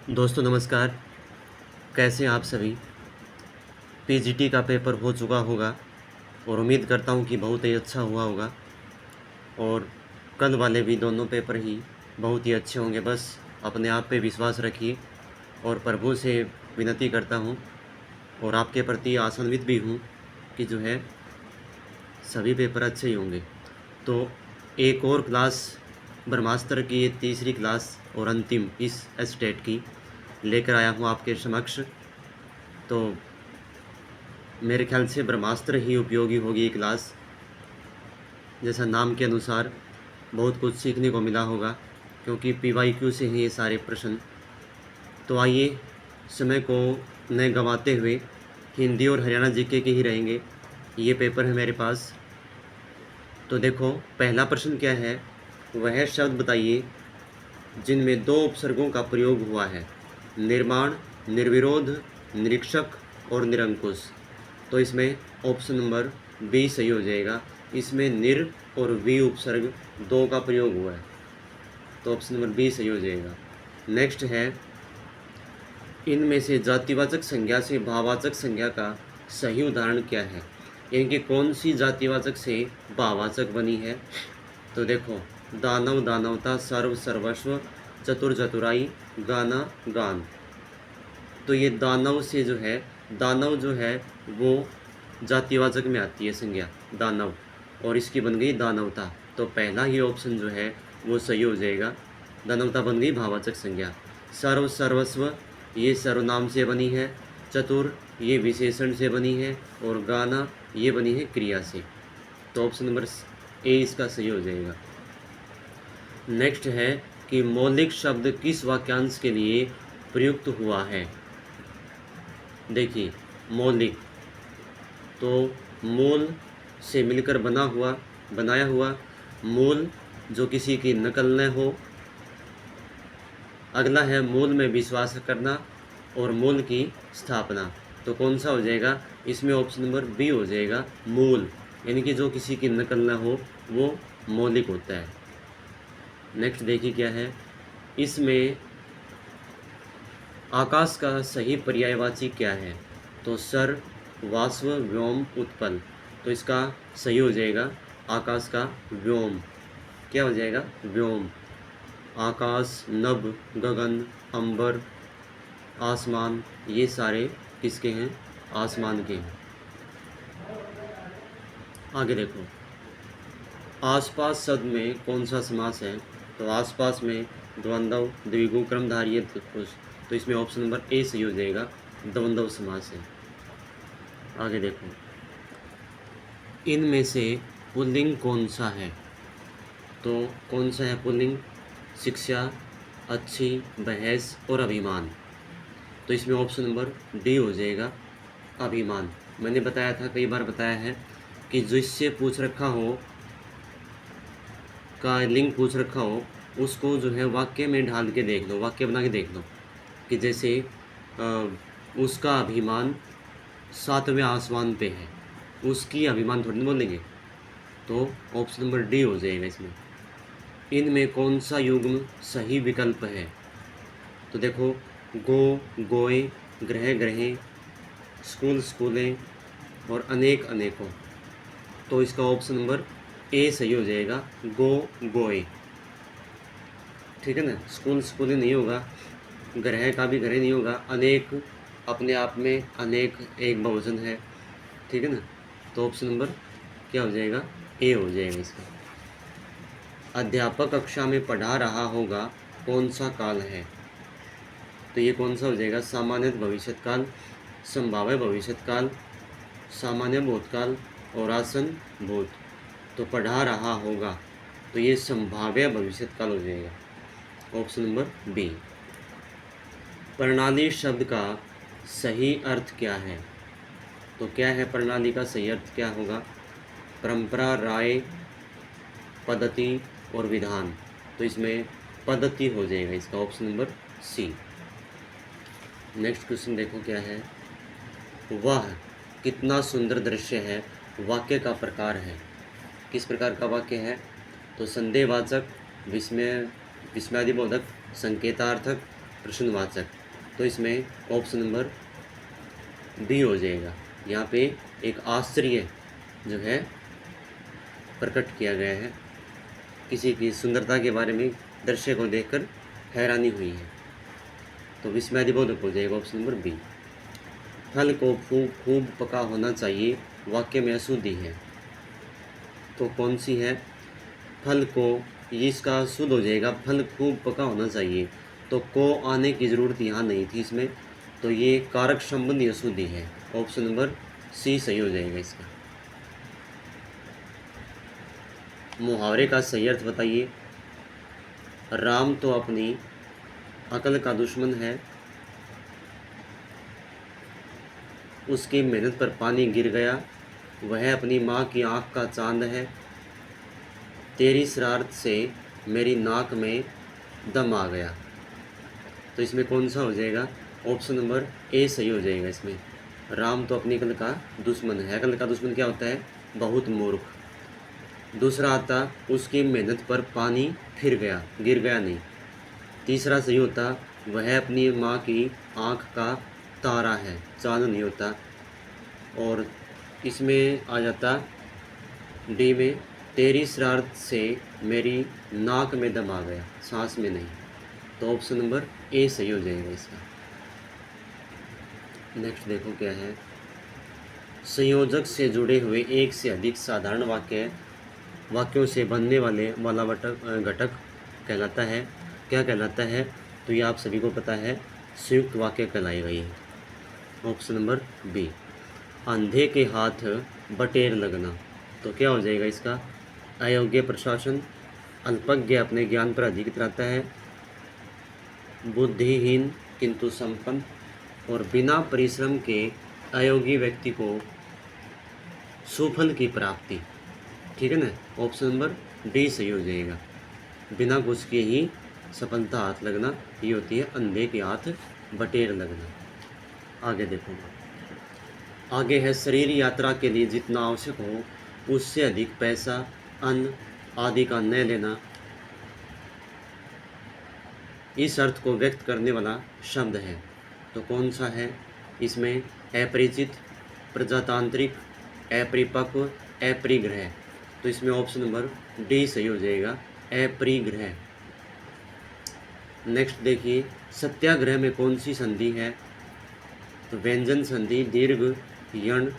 दोस्तों नमस्कार। कैसे हैं आप सभी। पीजीटी का पेपर हो चुका होगा और उम्मीद करता हूं कि बहुत ही अच्छा हुआ होगा और कल वाले भी दोनों पेपर ही बहुत ही अच्छे होंगे। बस अपने आप पे विश्वास रखिए और प्रभु से विनती करता हूं और आपके प्रति आशान्वित भी हूं कि जो है सभी पेपर अच्छे ही होंगे। तो एक और क्लास ब्रह्मास्त्र की ये तीसरी क्लास और अंतिम इस स्टेट की लेकर आया हूँ आपके समक्ष। तो मेरे ख्याल से ब्रह्मास्त्र ही उपयोगी होगी ये क्लास। जैसा नाम के अनुसार बहुत कुछ सीखने को मिला होगा क्योंकि पीवाईक्यू से हैं ये सारे प्रश्न। तो आइए समय को न गंवाते हुए हिंदी और हरियाणा जीके के ही रहेंगे। ये पेपर है मेरे पास। तो देखो पहला प्रश्न क्या है, वह शब्द बताइए जिनमें दो उपसर्गों का प्रयोग हुआ है। निर्माण, निर्विरोध, निरीक्षक और निरंकुश। तो इसमें ऑप्शन नंबर बी सही हो जाएगा। इसमें निर और वी उपसर्ग दो का प्रयोग हुआ है, तो ऑप्शन नंबर बी सही हो जाएगा। नेक्स्ट है, इनमें से जातिवाचक संज्ञा से भाववाचक संज्ञा का सही उदाहरण क्या है। यानी कि कौन सी जातिवाचक से भाववाचक बनी है। तो देखो दानव दानवता, सर्व सर्वस्व, चतुर चतुराई, गाना गान। तो ये दानव से जो है, दानव जो है वो जातिवाचक में आती है संज्ञा दानव, और इसकी बन गई दानवता। तो पहला ही ऑप्शन जो है वो सही हो जाएगा। दानवता बन गई भाववाचक संज्ञा। सर्व सर्वस्व ये सर्वनाम से बनी है। चतुर ये विशेषण से बनी है और गाना ये बनी है क्रिया से। तो ऑप्शन नंबर ए इसका सही हो जाएगा। नेक्स्ट है कि मौलिक शब्द किस वाक्यांश के लिए प्रयुक्त हुआ है। देखिए मौलिक तो मूल से मिलकर बनाया हुआ, मूल जो किसी की नकल न हो। अगला है मूल में विश्वास करना और मूल की स्थापना। तो कौन सा हो जाएगा, इसमें ऑप्शन नंबर बी हो जाएगा, मूल। यानी कि जो किसी की नकल न हो वो मौलिक होता है। नेक्स्ट देखिए क्या है, इसमें आकाश का सही पर्यायवाची क्या है। तो सर, वास्व, व्योम, उत्पल। तो इसका सही हो जाएगा आकाश का व्योम। क्या हो जाएगा, व्योम। आकाश, नभ, गगन, अंबर, आसमान ये सारे किसके हैं, आसमान के हैं। आगे देखो, आसपास शब्द में कौन सा समास है। तो आसपास में द्वंद्व, द्विगु, क्रमधारय, तत्पुरुष। तो इसमें ऑप्शन नंबर ए सही हो जाएगा, द्वंद्व समास है। आगे देखो, इनमें से पुल्लिंग कौन सा है। तो कौन सा है पुल्लिंग, शिक्षा, अच्छी, बहस और अभिमान। तो इसमें ऑप्शन नंबर डी हो जाएगा, अभिमान। मैंने बताया था, कई बार बताया है कि जिससे पूछ रखा हो का लिंग पूछ रखा हो उसको जो है वाक्य में ढाल के देख लो, वाक्य बना के देख लो कि जैसे उसका अभिमान सातवें आसमान पे है, उसकी अभिमान थोड़ी ना बोलेंगे। तो ऑप्शन नंबर डी हो जाएगा इसमें। इनमें कौन सा युग्म सही विकल्प है। तो देखो गो, गोए, ग्रह, ग्रहें, स्कूल, स्कूलें और अनेक, अनेकों। तो इसका ऑप्शन नंबर ए सही हो जाएगा, गो, गोए। ठीक है ना, स्कूल, स्कूलें नहीं होगा, ग्रह का भी ग्रह नहीं होगा, अनेक अपने आप में अनेक एक बहुवचन है। ठीक है ना, तो ऑप्शन नंबर क्या हो जाएगा, ए हो जाएगा इसका। अध्यापक कक्षा में पढ़ा रहा होगा कौन सा काल है। तो ये कौन सा हो जाएगा, सामान्य भविष्यत काल, संभाव्य भविष्यत काल, सामान्य भूतकाल और आसन भूत। तो पढ़ा रहा होगा तो ये संभाव्य भविष्यत काल हो जाएगा, ऑप्शन नंबर बी। प्रणाली शब्द का सही अर्थ क्या है। तो क्या है प्रणाली का सही अर्थ क्या होगा, परंपरा, राय, पद्धति और विधान। तो इसमें पद्धति हो जाएगा इसका, option number C. Next question देखो क्या है, वह कितना सुंदर दृश्य है वाक्य का प्रकार है। किस प्रकार का वाक्य है। तो संदेहवाचक, विस्मय, विस्मयादिबोधक, संकेतार्थक, प्रश्नवाचक, तो इसमें ऑप्शन नंबर बी हो जाएगा। यहाँ पे एक आश्चर्य जो है प्रकट किया गया है, किसी की सुंदरता के बारे में दृश्य को देखकर हैरानी हुई है, तो विस्मयादिबोधक हो जाएगा ऑप्शन नंबर बी। फल को खूब पका होना चाहिए, वाक्य में अशुद्धि है, तो कौन सी है? फल को, ये इसका शुद्ध हो जाएगा, फल खूब पका होना चाहिए, तो को आने की ज़रूरत यहाँ नहीं थी इसमें, तो ये कारक संबंधी अशुद्धि है, ऑप्शन नंबर सी सही हो जाएगा इसका। मुहावरे का सही अर्थ बताइए। राम तो अपनी अकल का दुश्मन है, उसकी मेहनत पर पानी गिर गया, वह अपनी माँ की आँख का चांद है, तेरी शरारत से मेरी नाक में दम आ गया, तो इसमें कौन सा हो जाएगा? ऑप्शन नंबर ए सही हो जाएगा इसमें। राम तो अपनी अकल का दुश्मन है, अकल का दुश्मन क्या होता है? बहुत मूर्ख। दूसरा आता उसकी मेहनत पर पानी फिर गया, गिर गया नहीं। तीसरा सही होता वह अपनी माँ की आँख का तारा है, चांद नहीं होता। और इसमें आ जाता डी में, तेरी शरारत से मेरी नाक में दम आ गया, सांस में नहीं, तो ऑप्शन नंबर ए सही हो जाएगा इसका। नेक्स्ट देखो क्या है। संयोजक से जुड़े हुए एक से अधिक साधारण वाक्यों से बनने वाला घटक कहलाता है, क्या कहलाता है? तो ये आप सभी को पता है, संयुक्त वाक्य कहलाएगा ये, ऑप्शन नंबर बी। अंधे के हाथ बटेर लगना, तो क्या हो जाएगा इसका? अयोग्य प्रशासन, अल्पज्ञ अपने ज्ञान पर अधिक रहता है, बुद्धिहीन किंतु संपन्न, और बिना परिश्रम के अयोग्य व्यक्ति को सुफल की प्राप्ति। ठीक है ना, ऑप्शन नंबर डी सही हो जाएगा। बिना कुछ के ही सफलता हाथ लगना, ये होती है अंधे के हाथ बटेर लगना। आगे देखो, आगे है शरीर यात्रा के लिए जितना आवश्यक हो उससे अधिक पैसा, अन्न आदि का न लेना। इस अर्थ को व्यक्त करने वाला शब्द है, तो कौन सा है? इसमें अपरिचित, प्रजातांत्रिक, अपरिपक्व, अपरिग्रह, तो इसमें ऑप्शन नंबर डी सही हो जाएगा, अपरिग्रह। नेक्स्ट देखिए, सत्याग्रह में कौन सी संधि है? तो व्यंजन संधि, दीर्घ, यण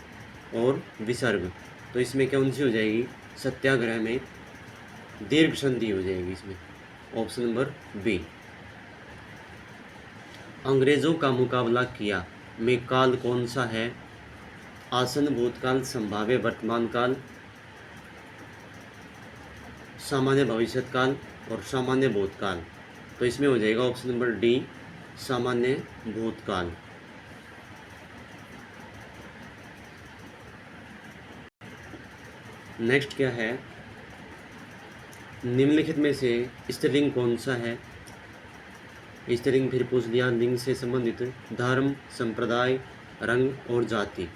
और विसर्ग, तो इसमें कौन सी हो जाएगी? सत्याग्रह में दीर्घ संधि हो जाएगी इसमें, ऑप्शन नंबर बी। अंग्रेजों का मुकाबला किया में काल कौन सा है? आसन भूतकाल, संभाव्य वर्तमान काल, सामान्य भविष्यकाल और सामान्य भूतकाल, तो इसमें हो जाएगा ऑप्शन नंबर डी, सामान्य भूतकाल। नेक्स्ट क्या है? निम्नलिखित में से स्त्रीलिंग कौन सा है? स्त्रीलिंग फिर पूछ लिया, लिंग से संबंधित धर्म, संप्रदाय, रंग और जाति,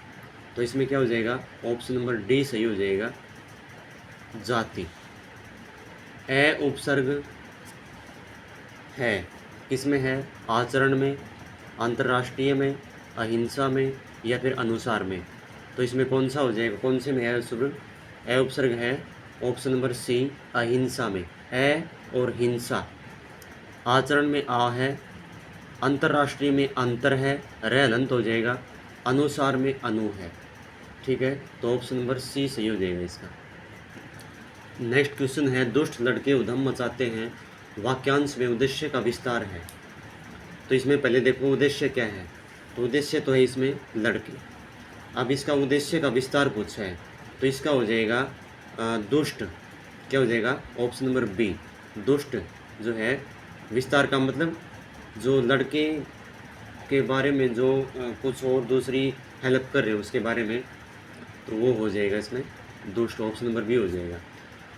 तो इसमें क्या हो जाएगा? ऑप्शन नंबर डी सही हो जाएगा, जाति। ए उपसर्ग है, किसमें है? आचरण में, अंतर्राष्ट्रीय में, अहिंसा में या फिर अनुसार में, तो इसमें कौन सा हो जाएगा? कौन से में है उपसर्ग? ए उपसर्ग है, ऑप्शन नंबर सी, अहिंसा में। ए और हिंसा, आचरण में आ है, अंतर्राष्ट्रीय में अंतर है, रहलंत हो जाएगा, अनुसार में अनु है। ठीक है, तो ऑप्शन नंबर सी सही हो जाएगा इसका। नेक्स्ट क्वेश्चन है, दुष्ट लड़के उधम मचाते हैं, वाक्यांश में उद्देश्य का विस्तार है, तो इसमें पहले देखो उद्देश्य क्या है? तो उद्देश्य तो है इसमें लड़के, अब इसका उद्देश्य का विस्तार पूछा है, तो इसका हो जाएगा दुष्ट, क्या हो जाएगा? ऑप्शन नंबर बी, दुष्ट जो है, विस्तार का मतलब जो लड़के के बारे में जो कुछ और दूसरी हेल्प कर रहे हो उसके बारे में, तो वो हो जाएगा इसमें दुष्ट, ऑप्शन नंबर बी हो जाएगा।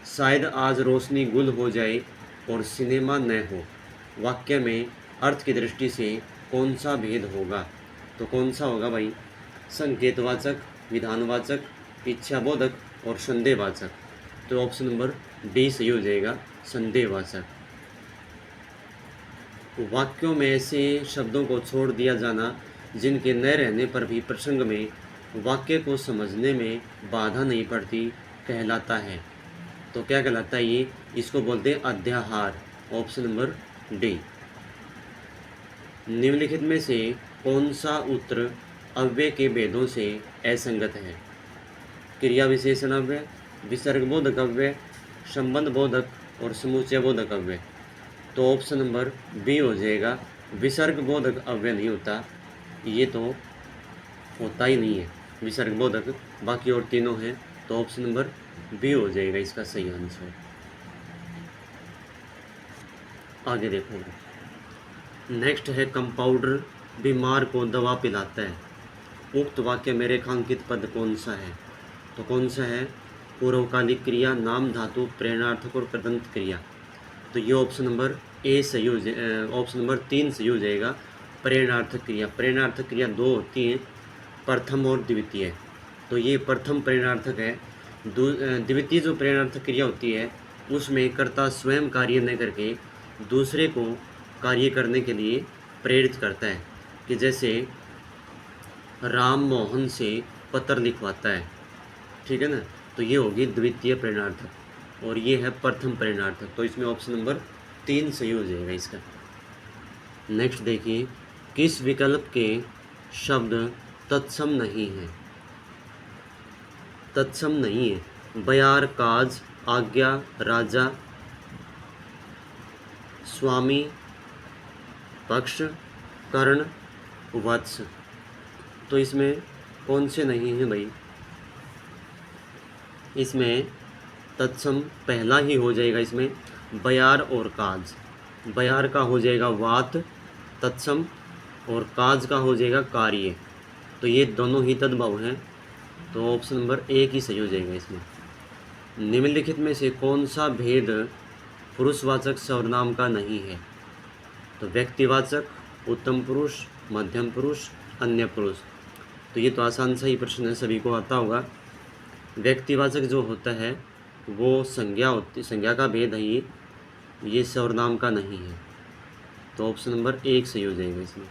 शायद आज रोशनी गुल हो जाए और सिनेमा न हो, वाक्य में अर्थ की दृष्टि से कौन सा भेद होगा? तो कौन सा होगा भाई? संकेतवाचक, विधानवाचक, इच्छाबोधक और संदेहवाचक, तो ऑप्शन नंबर डी सही हो जाएगा, संदेहवाचक। वाक्यों में ऐसे शब्दों को छोड़ दिया जाना जिनके न रहने पर भी प्रसंग में वाक्य को समझने में बाधा नहीं पड़ती कहलाता है। तो क्या कहलाता है ये? इसको बोलते हैं अध्याहार। Option number D. निम्नलिखित में से कौन सा उत्तर अव्यय के भेदों से असंगत है? क्रिया विशेषण अव्यय, विसर्ग बोधक अव्यय, संबंध बोधक और समुच्चय बोधक अव्यय। तो ऑप्शन नंबर बी हो जाएगा। विसर्ग बोधक अव्यय नहीं होता, ये तो होता ही नहीं है विसर्ग बोधक, बाकी और तीनों हैं। तो ऑप्शन नंबर बी हो जाएगा इसका सही आंसर। आगे देखो, नेक्स्ट है कंपाउंडर बीमार को दवा पिलाता है। उक्त वाक्य में रेखांकित पद कौन सा है? तो कौन सा है? पूर्वकालिक क्रिया, नाम धातु, प्रेरणार्थक और कृदंत क्रिया। तो ये ऑप्शन नंबर ए सही हो जाए, ऑप्शन नंबर 3 सही हो जाएगा। प्रेरणार्थक क्रिया। प्रेरणार्थक क्रिया दो होती हैं, प्रथम और द्वितीय। तो ये प्रथम प्रेरणार्थक है। द्वितीय जो प्रेरणार्थक क्रिया होती है उसमें कर्ता स्वयं कार्य न करके दूसरे को कार्य करने के लिए प्रेरित करता है, कि जैसे राम मोहन से पत्र लिखवाता है, ठीक है ना। तो ये होगी द्वितीय प्रेरणार्थक और ये है प्रथम प्रेरणार्थक। तो इसमें ऑप्शन नंबर 3 सही हो जाएगा इसका। नेक्स्ट देखिए, किस विकल्प के शब्द तत्सम नहीं है? तत्सम नहीं है। बयार, काज, आज्ञा, राजा, स्वामी, पक्ष, कर्ण, वत्स। तो इसमें कौन से नहीं हैं भाई? इसमें तत्सम पहला ही हो जाएगा। इसमें बयार और काज। बयार का हो जाएगा वात तत्सम और काज का हो जाएगा कार्य। तो ये दोनों ही तद्भव हैं। तो ऑप्शन नंबर ए ही सही हो जाएगा इसमें। निम्नलिखित में से कौन सा भेद पुरुषवाचक सर्वनाम का नहीं है? तो व्यक्तिवाचक, उत्तम पुरुष, मध्यम पुरुष, अन्य पुरुष। तो ये तो आसान सा ही प्रश्न है, सभी को आता होगा। व्यक्तिवाचक जो होता है वो संज्ञा होती, संज्ञा का भेद है ये सर्वनाम का नहीं है। तो ऑप्शन नंबर 1 सही हो जाएगा इसमें।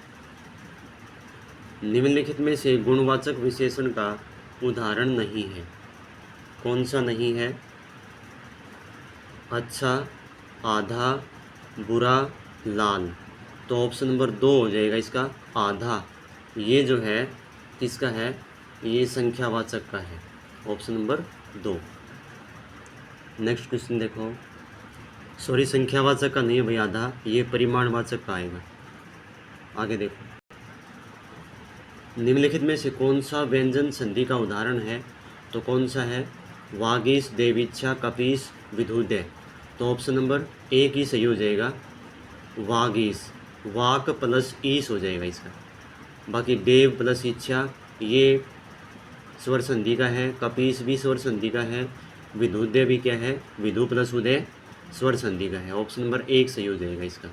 निम्नलिखित में से गुणवाचक विशेषण का उदाहरण नहीं है। कौन सा नहीं है? अच्छा, आधा, बुरा, लाल। तो ऑप्शन नंबर 2 हो जाएगा इसका आधा। ये जो है किसका है? ये संख्यावाचक का है। Option number 2। नेक्स्ट क्वेश्चन देखो, सॉरी संख्यावाचक का नहीं है भाई आधा, ये परिमाणवाचक का आएगा। आगे देखो, निम्नलिखित में से कौन सा व्यंजन संधि का उदाहरण है? तो कौन सा है? वागीश, देवीच्छा, कपीस, विधुदय। तो ऑप्शन नंबर 1 ही सही हो जाएगा, वागीश। वाक प्लस ईस हो जाएगा इसका। बाकी देव प्लस इच्छा ये स्वर संधि का है, कपीस भी स्वर संधि का है, विधुदय भी क्या है? विधु प्लस उदय स्वर संधि का है। ऑप्शन नंबर 1 सही हो जाएगा इसका।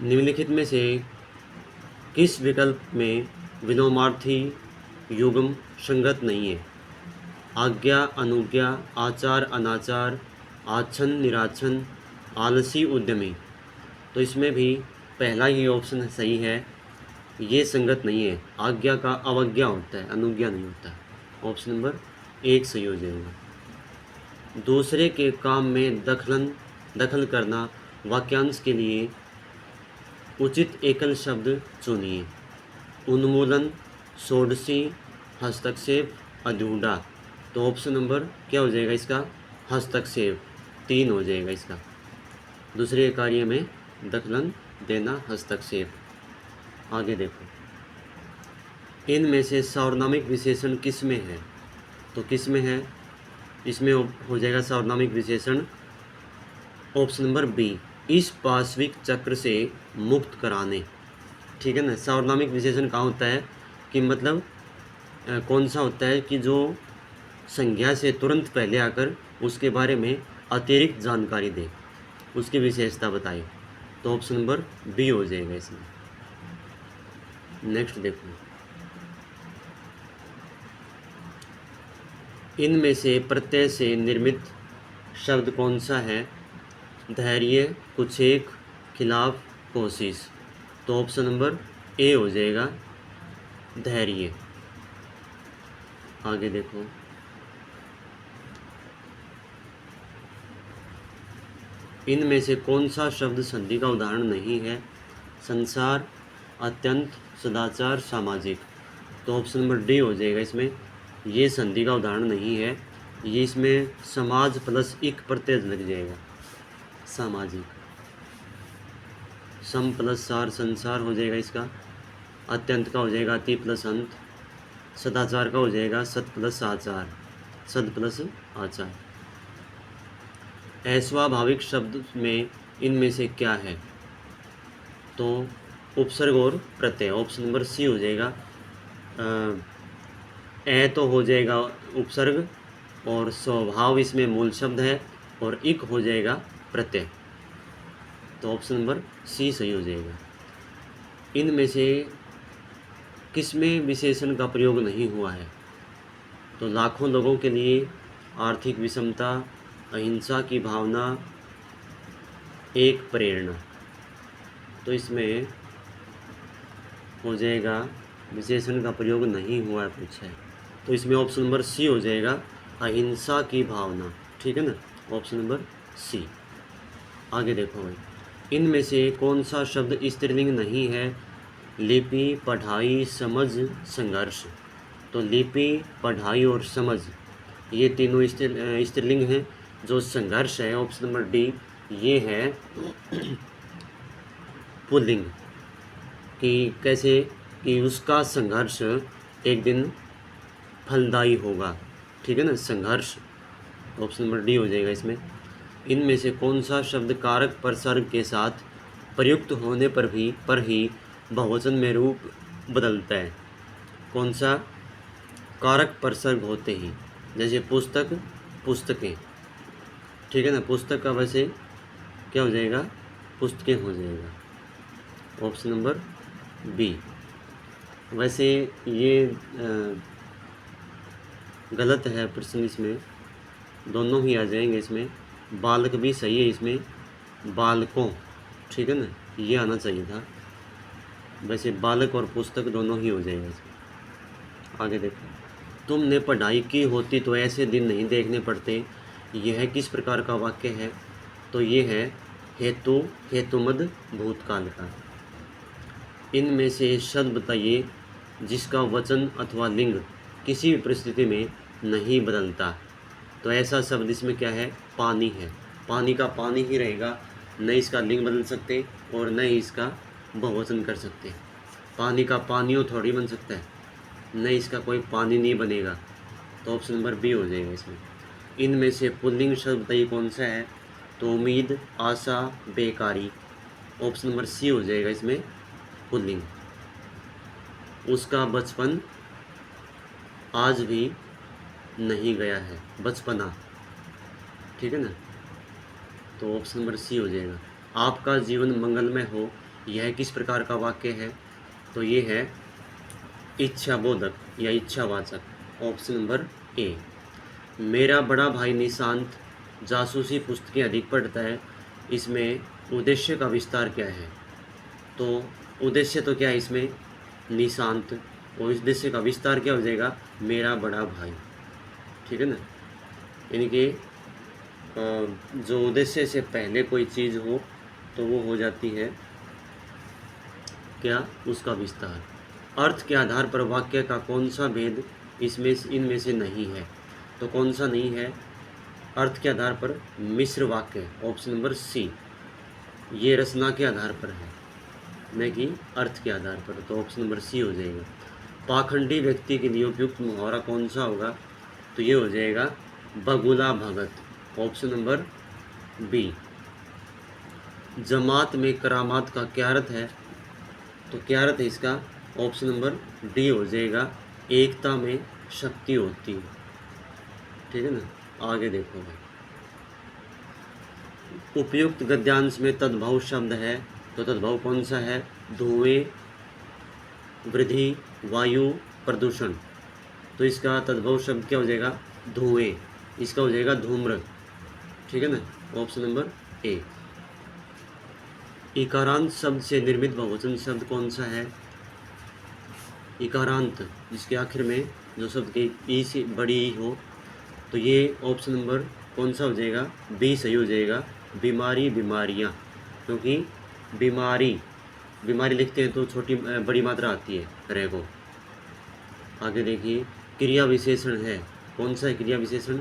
निम्नलिखित में से किस विकल्प में विलोमार्थी युग्म संगत नहीं है? आज्ञा, अनुज्ञा, आचार, अनाचार, आच्छन, निराच्छन, आलसी, उद्यमी। तो इसमें भी पहला ही ऑप्शन सही है, ये संगत नहीं है। आज्ञा का अवज्ञा होता है, अनुज्ञा नहीं होता। ऑप्शन नंबर 1 सही हो जाएगा। दूसरे के काम में दखल करना वाक्यांश के लिए उचित एकल शब्द चुनिए। उन्मूलन, षोडशी, हस्तक्षेप, अधूढ़ा। तो ऑप्शन नंबर क्या हो जाएगा इसका? हस्तक्षेप 3 हो जाएगा इसका। दूसरे कार्य में दखलन देना, हस्तक्षेप। आगे देखो, इनमें से सार्वनामिक विशेषण किस में है? तो किस में है? इसमें हो जाएगा सार्वनामिक विशेषण ऑप्शन नंबर बी, इस पार्श्विक चक्र से मुक्त कराने। ठीक है ना। सार्वनामिक विशेषण कहाँ होता है कि मतलब कौन सा होता है कि जो संज्ञा से तुरंत पहले आकर उसके बारे में अतिरिक्त जानकारी दे, उसकी विशेषता बताए। तो ऑप्शन नंबर बी हो जाएगा इसमें। नेक्स्ट देखो, इनमें से प्रत्यय से निर्मित शब्द कौन सा है? धैर्य, कुछेक, खिलाफ कोशिश। तो ऑप्शन नंबर ए हो जाएगा धैर्य। आगे देखो, इनमें से कौन सा शब्द संधि का उदाहरण नहीं है? संसार, अत्यंत, सदाचार, सामाजिक। तो ऑप्शन नंबर डी हो जाएगा इसमें, ये संधि का उदाहरण नहीं है। ये इसमें समाज प्लस एक प्रत्यय लग जाएगा, सामाजिक। सम प्लस सार संसार हो जाएगा इसका। अत्यंत का हो जाएगा अति प्लस अंत। सदाचार का हो जाएगा सत प्लस आचार, सद प्लस आचार। अस्वाभाविक शब्द में इनमें से क्या है? तो उपसर्ग और प्रत्यय, ऑप्शन नंबर सी हो जाएगा। ए तो हो जाएगा उपसर्ग, और स्वभाव इसमें मूल शब्द है, और इक हो जाएगा प्रत्यय। तो ऑप्शन नंबर सी सही हो जाएगा। इनमें से किसमें विशेषण का प्रयोग नहीं हुआ है? तो लाखों लोगों के लिए, आर्थिक विषमता, अहिंसा की भावना, एक प्रेरणा। तो इसमें हो जाएगा विशेषण का प्रयोग नहीं हुआ है पूछा है, तो इसमें ऑप्शन नंबर सी हो जाएगा, अहिंसा की भावना। ठीक है ना, ऑप्शन नंबर सी। आगे देखो भाई, इनमें से कौन सा शब्द स्त्रीलिंग नहीं है? लिपि, पढ़ाई, समझ, संघर्ष। तो लिपि, पढ़ाई और समझ ये तीनों स्त्रीलिंग हैं। जो संघर्ष है ऑप्शन नंबर डी, ये है पुल्लिंग। कि कैसे कि उसका संघर्ष एक दिन फलदायी होगा। ठीक है ना, संघर्ष ऑप्शन नंबर डी हो जाएगा इसमें। इनमें से कौन सा शब्द कारक प्रसर्ग के साथ प्रयुक्त होने पर ही बहुवचन में रूप बदलता है? कौन सा? कारक प्रसर्ग होते ही, जैसे पुस्तक, पुस्तकें। ठीक है ना, पुस्तक का वैसे क्या हो जाएगा? पुस्तकें हो जाएगा, ऑप्शन नंबर बी। वैसे ये गलत है प्रश्न, इसमें दोनों ही आ जाएंगे। इसमें बालक भी सही है, इसमें बालकों। ठीक है ना, ये आना चाहिए था। वैसे बालक और पुस्तक दोनों ही हो जाएगा इसमें। आगे देखो, तुमने पढ़ाई की होती तो ऐसे दिन नहीं देखने पड़ते, यह किस प्रकार का वाक्य है? तो ये है हेतु, हेतुमद भूतकाल का। इनमें से शब्द बताइए जिसका वचन अथवा लिंग किसी भी परिस्थिति में नहीं बदलता। तो ऐसा शब्द इसमें क्या है? पानी है। पानी का पानी ही रहेगा, न इसका लिंग बदल सकते और न ही इसका बहुवचन कर सकते। पानी का पानियों थोड़ी बन सकता है, न इसका कोई पानी नहीं बनेगा। तो ऑप्शन नंबर बी हो जाएगा इसमें। इनमें से पुल्लिंग शब्द बताइए कौन सा है? तो उम्मीद, आशा, बेकारी। ऑप्शन नंबर सी हो जाएगा इसमें पुल्लिंग। उसका बचपन आज भी नहीं गया है, बचपना। ठीक है ना, तो ऑप्शन नंबर सी हो जाएगा। आपका जीवन मंगलमय हो, यह किस प्रकार का वाक्य है? तो ये है इच्छाबोधक या इच्छावाचक, ऑप्शन नंबर ए। मेरा बड़ा भाई निशांत जासूसी पुस्तकें अधिक पढ़ता है, इसमें उद्देश्य का विस्तार क्या है? तो उद्देश्य तो क्या है इसमें? निशांत, और इस उद्देश्य का विस्तार क्या हो जाएगा? मेरा बड़ा भाई। ठीक है ना, यानी कि जो उद्देश्य से पहले कोई चीज़ हो तो वो हो जाती है क्या? उसका विस्तार। अर्थ के आधार पर वाक्य का कौन सा भेद इनमें से नहीं है? तो कौन सा नहीं है? अर्थ के आधार पर मिश्र वाक्य, ऑप्शन नंबर सी। ये रचना के आधार पर है, न कि अर्थ के आधार पर। तो ऑप्शन नंबर सी हो जाएगा। पाखंडी व्यक्ति के लिए उपयुक्त मुहावरा कौन सा होगा? तो ये हो जाएगा बगुला भगत, ऑप्शन नंबर बी। जमात में करामात का क्या अर्थ है? तो क्या अर्थ है इसका? ऑप्शन नंबर डी हो जाएगा, एकता में शक्ति होती है। ठीक है ना, आगे देखो भाई, उपयुक्त गद्यांश में तद्भव शब्द है, तो तद्भव कौन सा है? धुएं, वृद्धि, वायु, प्रदूषण। तो इसका तद्भव शब्द क्या हो जाएगा? धुएं। इसका हो जाएगा धूम्र। ठीक है ना, ऑप्शन नंबर ए। इकारांत शब्द से निर्मित बहुवचन शब्द कौन सा है? इकारांत, जिसके आखिर में जो शब्द की ई से बड़ी ई हो, तो ये ऑप्शन नंबर कौन सा हो जाएगा? बी सही हो जाएगा। बीमारी, बीमारियाँ, क्योंकि बीमारी बीमारी लिखते हैं तो छोटी बड़ी मात्रा आती है रे को। आगे देखिए, क्रिया विशेषण है, कौन सा है क्रिया विशेषण?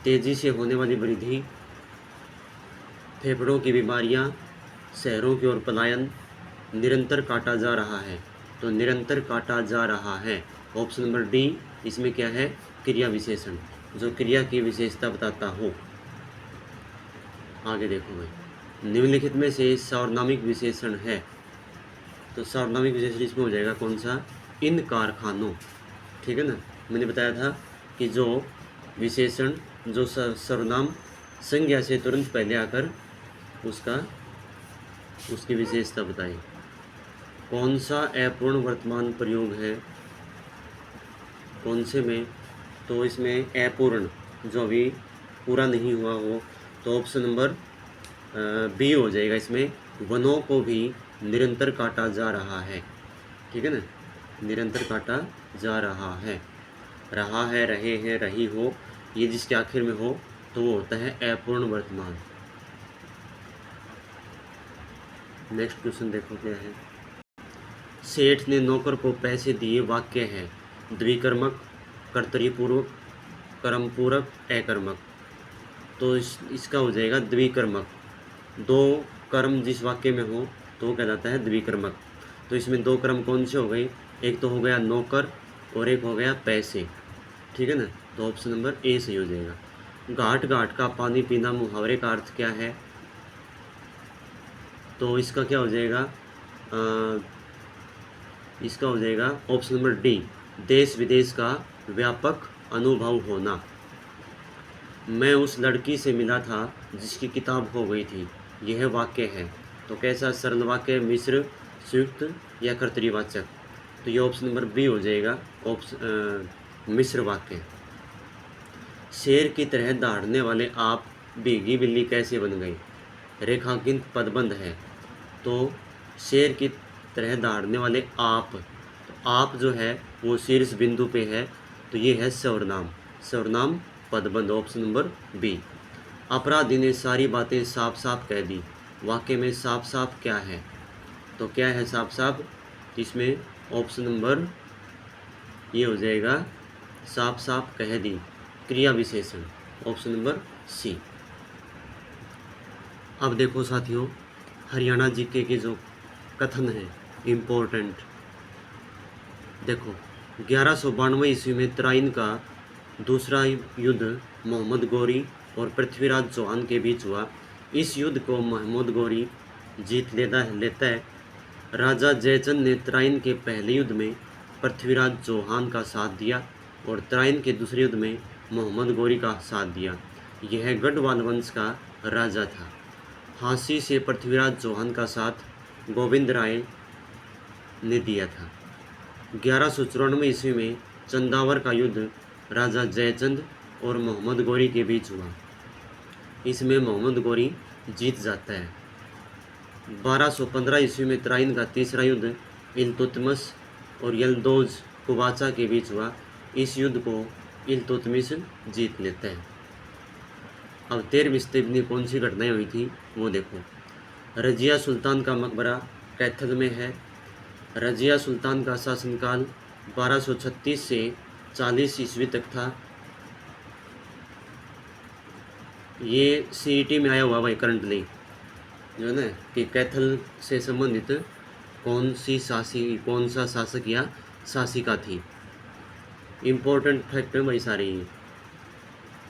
तेजी से होने वाली वृद्धि, फेफड़ों की बीमारियां, शहरों की ओर पलायन, निरंतर काटा जा रहा है। तो निरंतर काटा जा रहा है, ऑप्शन नंबर डी इसमें क्या है? क्रिया विशेषण, जो क्रिया की विशेषता बताता हो। आगे देखो भाई, निम्नलिखित में से सार्वनामिक विशेषण है, तो सार्वनामिक विशेषण इसमें हो जाएगा कौन सा? इन कारखानों। ठीक है ना, मैंने बताया था कि जो विशेषण जो सर्वनाम संज्ञा से तुरंत पहले आकर उसकी विशेषता बताई। कौन सा अपूर्ण वर्तमान प्रयोग है? कौन से में? तो इसमें अपूर्ण, जो अभी पूरा नहीं हुआ हो, तो ऑप्शन नंबर बी हो जाएगा। इसमें वनों को भी निरंतर काटा जा रहा है। ठीक है ना, निरंतर काटा जा रहा है, रहे हैं, रही हो, ये जिसके आखिर में हो तो वो होता है अपूर्ण वर्तमान। नेक्स्ट क्वेश्चन देखो क्या है। सेठ ने नौकर को पैसे दिए वाक्य है, द्विकर्मक, कर्तरीपूर्वक, कर्मपूरक, अकर्मक। तो इसका हो जाएगा द्विकर्मक। दो कर्म जिस वाक्य में हो तो वो कहलाता है द्विकर्मक। तो इसमें दो कर्म कौन से हो गए? एक तो हो गया नौकर और एक हो गया पैसे। ठीक है ना, तो ऑप्शन नंबर ए सही हो जाएगा। घाट घाट का पानी पीना मुहावरे का अर्थ क्या है? तो इसका क्या हो जाएगा? इसका हो जाएगा ऑप्शन नंबर डी, देश विदेश का व्यापक अनुभव होना। मैं उस लड़की से मिला था जिसकी किताब खो गई थी, यह वाक्य है। तो कैसा सरल वाक्य? मिश्र, संयुक्त या कर्तरीवाचक? तो ये ऑप्शन नंबर बी हो जाएगा, मिश्र वाक्य। शेर की तरह दहाड़ने वाले आप भीगी बिल्ली कैसे बन गई? रेखांकित पदबंध है, तो शेर की तरह दहाड़ने वाले आप, तो आप जो है वो शीर्ष बिंदु पे है, तो ये है सर्वनाम, सर्वनाम पदबंध, ऑप्शन नंबर बी। अपराधी ने सारी बातें साफ साफ कह दी, वाक्य में साफ साफ क्या है? तो क्या है साफ साफ? इसमें ऑप्शन नंबर ये हो जाएगा, साफ साफ कह दी, क्रिया विशेषण, ऑप्शन नंबर सी। अब देखो साथियों, हरियाणा जीके के जो कथन है इम्पोर्टेंट, देखो 1192 ईस्वी में तराइन का दूसरा युद्ध मोहम्मद गौरी और पृथ्वीराज चौहान के बीच हुआ। इस युद्ध को मोहम्मद गौरी जीत लेता है। राजा जयचंद ने तराइन के पहले युद्ध में पृथ्वीराज चौहान का साथ दिया और तराइन के दूसरे युद्ध में मोहम्मद गौरी का साथ दिया। यह गढ़वाल वंश का राजा था। झांसी से पृथ्वीराज चौहान का साथ गोविंद राय ने दिया था। 1194 ईस्वी में चंदावर का युद्ध राजा जयचंद और मोहम्मद गौरी के बीच हुआ। इसमें मोहम्मद गौरी जीत जाता है। 1215 ईस्वी में तराइन का तीसरा युद्ध इल्तुतमिश और यल्दौज कुबाचा के बीच हुआ। इस युद्ध को इल्तुतमिश जीत लेता है। अब 13वीं सदी में कौन सी घटनाएं हुई थी वो देखो। रजिया सुल्तान का मकबरा कैथल में है। रजिया सुल्तान का शासनकाल 1236 से 40 ईस्वी तक था। ये सीईटी में आया हुआ भाई करंटली, जो है ना कि कैथल से संबंधित कौन सा शासक या शासिका थी। इम्पोर्टेंट फैक्ट है भाई सारे ये।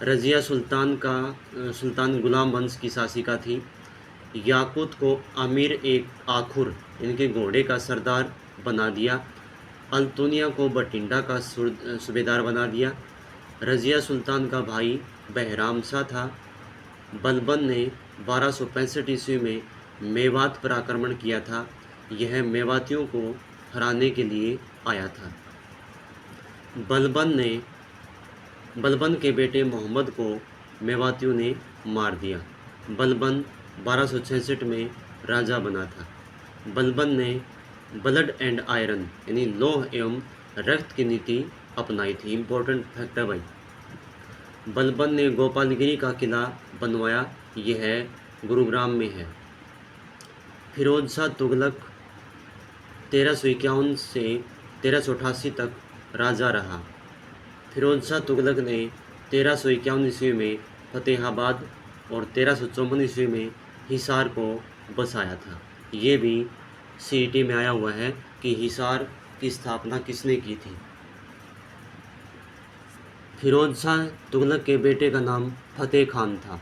रजिया सुल्तान गुलाम वंश की शासिका थी। याकूत को अमीर एक आखुर इनके घोड़े का सरदार बना दिया। अल्तुनिया को बठिंडा का सूबेदार बना दिया। रजिया सुल्तान का भाई बहराम शाह था। बलबन ने 1265 ईस्वी में मेवात पर आक्रमण किया था। यह मेवातियों को हराने के लिए आया था। बलबन के बेटे मोहम्मद को मेवातियों ने मार दिया। बलबन 1266 में राजा बना था। बलबन ने ब्लड एंड आयरन यानी लौह एवं रक्त की नीति अपनाई थी। इम्पोर्टेंट फैक्ट है भाई। बलबन ने गोपालगिरी का किला बनवाया, यह गुरुग्राम में है। फिरोज शाह तुगलक 1351 से 1388 तक राजा रहा। फिरोज शाह तुगलक ने 1351 ईस्वी में फतेहाबाद और 1354 ईस्वी में हिसार को बसाया था। ये भी सीईटी में आया हुआ है कि हिसार की स्थापना किसने की थी। फिरोज शाह तुगलक के बेटे का नाम फतेह खान था।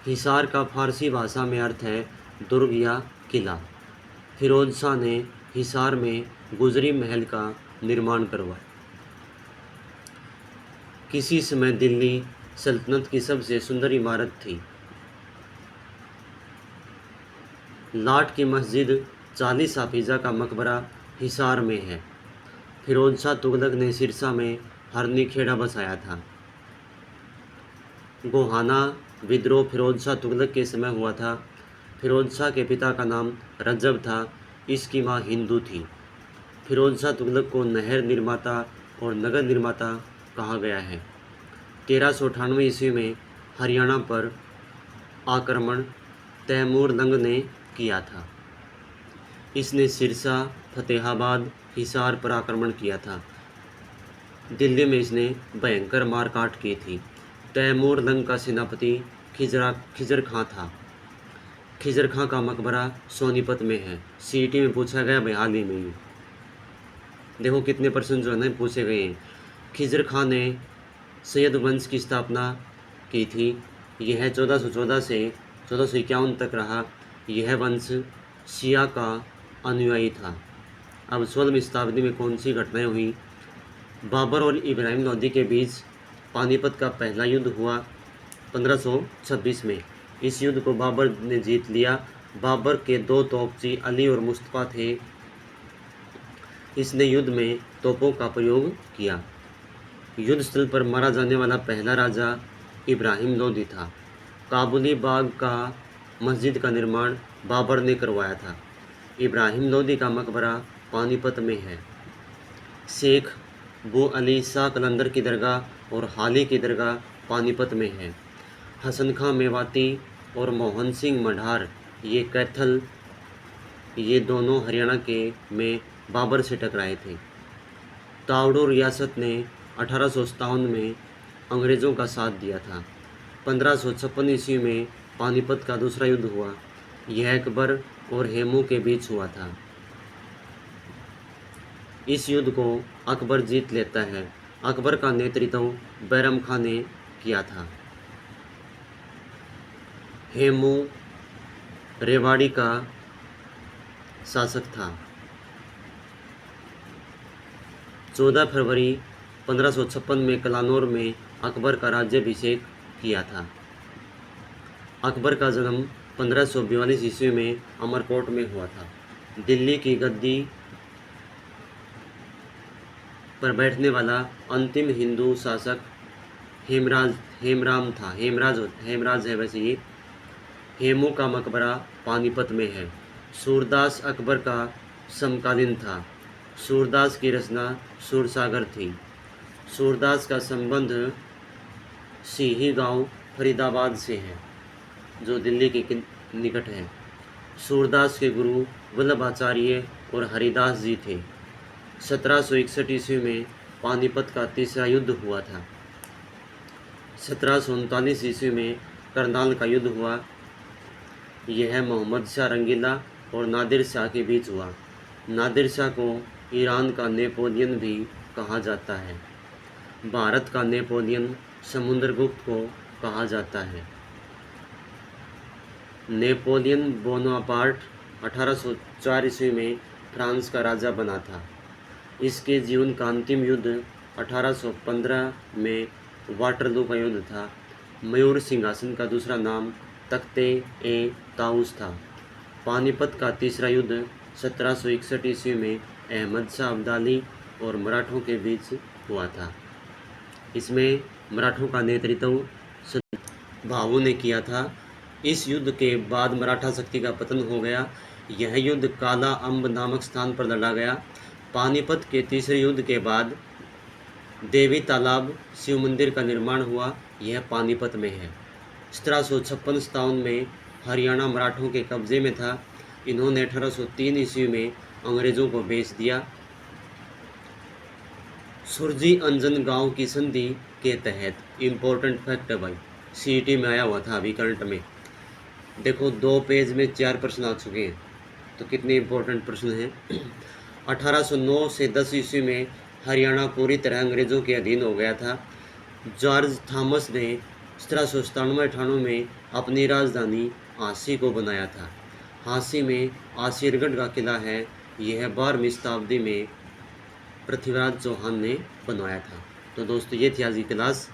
हिसार का फारसी भाषा में अर्थ है दुर्ग या किला। फिरोज शाह ने हिसार में गुजरी महल का निर्माण करवाया। किसी समय दिल्ली सल्तनत की सबसे सुंदर इमारत थी। लाट की मस्जिद 40 हाफिजा का मकबरा हिसार में है। फिरोज शाह तुगलक ने सिरसा में हरनी खेड़ा बसाया था। गोहाना विद्रोह फिरोज शाह तुगलक के समय हुआ था। फिरोज शाह के पिता का नाम रजब था, इसकी माँ हिंदू थी। फिरोज शाह तुगलक को नहर निर्माता और नगर निर्माता कहा गया है। 1398 ईस्वी में हरियाणा पर आक्रमण तैमूर लंग ने किया था। इसने सिरसा, फतेहाबाद, हिसार पर आक्रमण किया था। दिल्ली में इसने भयंकर मारकाट की थी। तैमूर लंग का सेनापति खिजर खां था। खिजर खां का मकबरा सोनीपत में है। सीईटी में पूछा गया भाई हाल ही में ही। देखो कितने परसेंट जो है ना पूछे गए हैं। खिजर खां ने सैयद वंश की स्थापना की थी। यह 1414 से 1451 तक रहा। यह वंश शिया का अनुयायी था। अब 16वीं शताब्दी में कौन सी घटनाएं हुई। बाबर और इब्राहिम लोदी के बीच पानीपत का पहला युद्ध हुआ 1526 में। इस युद्ध को बाबर ने जीत लिया। बाबर के दो तोपची अली और मुस्तफ़ा थे। इसने युद्ध में तोपों का प्रयोग किया। युद्ध स्थल पर मारा जाने वाला पहला राजा इब्राहिम लोदी था। काबुली बाग का मस्जिद का निर्माण बाबर ने करवाया था। इब्राहिम लोदी का मकबरा पानीपत में है। शेख बू अली शाह कलंदर की दरगाह और हाली की दरगाह पानीपत में है। हसन खां मेवाती और मोहन सिंह मढ़ार ये कैथल ये दोनों हरियाणा के में बाबर से टकराए थे। तावड़ो रियासत ने 1857 में अंग्रेज़ों का साथ दिया था। 1556 ईस्वी में पानीपत का दूसरा युद्ध हुआ। यह अकबर और हेमू के बीच हुआ था। इस युद्ध को अकबर जीत लेता है। अकबर का नेतृत्व बैरम खां ने किया था। हेमू रेवाड़ी का शासक था। 14 फरवरी 1556 में कलानौर में अकबर का राज्याभिषेक किया था। अकबर का जन्म 1542 ईस्वी में अमरकोट में हुआ था। दिल्ली की गद्दी पर बैठने वाला अंतिम हिंदू शासक हेमराम था। हेमराज है वैसे ये। हेमू का मकबरा पानीपत में है। सूरदास अकबर का समकालीन था। सूरदास की रचना सूरसागर थी। सूरदास का संबंध सिही गांव फरीदाबाद से है, जो दिल्ली के निकट है। सूरदास के गुरु वल्लभाचार्य और हरिदास जी थे। 1761 ईस्वी में पानीपत का तीसरा युद्ध हुआ था। 1739 ईस्वी में करनाल का युद्ध हुआ। यह मोहम्मद शाह रंगीला और नादिर शाह के बीच हुआ। नादिर शाह को ईरान का नेपोलियन भी कहा जाता है। भारत का नेपोलियन समुद्रगुप्त को कहा जाता है। नेपोलियन बोनापार्ट 1804 ईस्वी में फ्रांस का राजा बना था। इसके जीवन का अंतिम युद्ध 1815 में वाटरलू का युद्ध था। मयूर सिंहासन का दूसरा नाम तख्ते ए ताउस था। पानीपत का तीसरा युद्ध 1761 ईस्वी में अहमद शाह अब्दाली और मराठों के बीच हुआ था। इसमें मराठों का नेतृत्व भावों ने किया था। इस युद्ध के बाद मराठा शक्ति का पतन हो गया। यह युद्ध काला अम्ब नामक स्थान पर लड़ा गया। पानीपत के तीसरे युद्ध के बाद देवी तालाब शिव मंदिर का निर्माण हुआ। यह पानीपत में है। 1756-57 में हरियाणा मराठों के कब्जे में था। इन्होंने 1803 ईस्वी में अंग्रेज़ों को बेच दिया। सुरजी अंजन गांव की संधि के तहत इम्पोर्टेंट फैक्ट है भाई, सीईटी में आया हुआ था अभी करंट में। देखो 2 पेज में 4 प्रश्न आ चुके हैं, तो कितने इम्पोर्टेंट प्रश्न हैं। 1809 से 10 ईस्वी में हरियाणा पूरी तरह अंग्रेज़ों के अधीन हो गया था। जॉर्ज थॉमस ने 1797-98 में अपनी राजधानी झांसी को बनाया था। झांसी में आसिरगढ़ का किला है। यह 12वीं शताब्दी में पृथ्वीराज चौहान ने बनवाया था। तो दोस्तों ये थी आज की क्लास।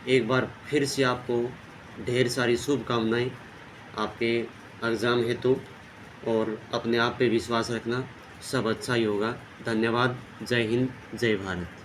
एक बार फिर से आपको ढेर सारी शुभकामनाएं आपके एग्ज़ाम हेतु, और अपने आप पे विश्वास रखना, सब अच्छा ही होगा। धन्यवाद। जय हिंद, जय भारत।